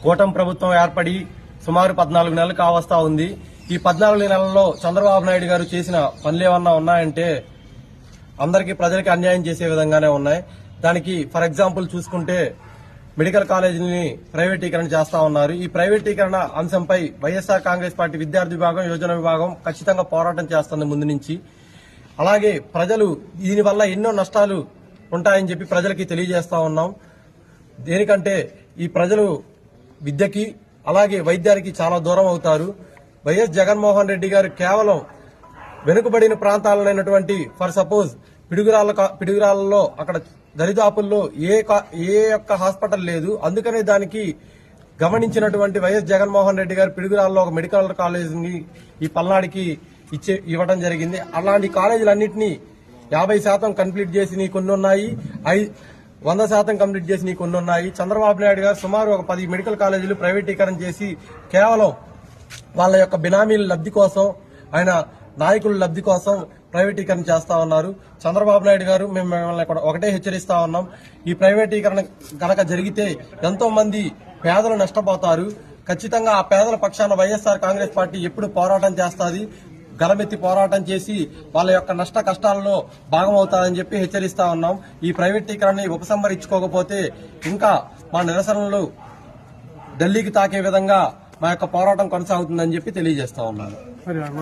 కూటమి ప్రభుత్వం ఏర్పడి సుమారు 14 నెలలు కావస్తా ఉంది. ఈ 14 నెలల్లో చంద్రబాబు నాయుడు గారు చేసిన పనులు ఏమన్నా ఉన్నాయంటే అందరికీ ప్రజలకి అన్యాయం చేసే విధంగానే ఉన్నాయి. దానికి ఫర్ ఎగ్జాంపుల్ చూసుకుంటే మెడికల్ కాలేజీని ప్రైవేటీకరణ చేస్తా ఉన్నారు. ఈ ప్రైవేటీకరణ అంశంపై వైఎస్ఆర్ కాంగ్రెస్ పార్టీ విద్యార్థి విభాగం, యువజన విభాగం ఖచ్చితంగా పోరాటం చేస్తుంది ముందు నుంచి. అలాగే ప్రజలు దీనివల్ల ఎన్నో నష్టాలు ఉంటాయని చెప్పి ప్రజలకి తెలియజేస్తా ఉన్నాం. దేనికంటే ఈ ప్రజలు విద్యకి అలాగే వైద్యానికి చాలా దూరం అవుతారు. వైఎస్ జగన్మోహన్ రెడ్డి గారు కేవలం వెనుకబడిన ప్రాంతాలైనటువంటి ఫర్ సపోజ్ పిడుగురాళ్లలో అక్కడ దరిదాపుల్లో ఏ ఒక్క హాస్పిటల్ లేదు. అందుకనే దానికి గమనించినటువంటి వైఎస్ జగన్మోహన్ రెడ్డి గారు పిడుగురాళ్లలో ఒక మెడికల్ కాలేజీని ఈ పల్నాడికి ఇవ్వడం జరిగింది. అలాంటి కాలేజీలన్నింటినీ 50% కంప్లీట్ చేసి కొన్ని ఉన్నాయి, 100% కంప్లీట్ చేసి కొన్ని ఉన్నాయి. చంద్రబాబు నాయుడు గారు సుమారు ఒక 10 మెడికల్ కాలేజీలు ప్రైవేటీకరణ చేసి కేవలం వాళ్ళ యొక్క బినామీల లబ్ధి కోసం, ఆయన నాయకుల లబ్ధి కోసం ప్రైవేటీకరణ చేస్తా ఉన్నారు. చంద్రబాబు నాయుడు గారు మేము మిమ్మల్ని ఒకటే హెచ్చరిస్తా ఉన్నాం, ఈ ప్రైవేటీకరణ గనక జరిగితే ఎంతో మంది పేదలు నష్టపోతారు. ఖచ్చితంగా ఆ పేదల పక్షాన వైఎస్ఆర్ కాంగ్రెస్ పార్టీ ఎప్పుడు పోరాటం చేస్తుంది, గలమెత్తి పోరాటం చేసి వాళ్ళ యొక్క నష్ట కష్టాలలో భాగమవుతారని చెప్పి హెచ్చరిస్తా ఉన్నాం. ఈ ప్రైవేటీకరణని ఉపసంహరించుకోకపోతే ఇంకా మా నిరసనలు ఢిల్లీకి తాకే విధంగా మా యొక్క పోరాటం కొనసాగుతుందని చెప్పి తెలియజేస్తా ఉన్నాను.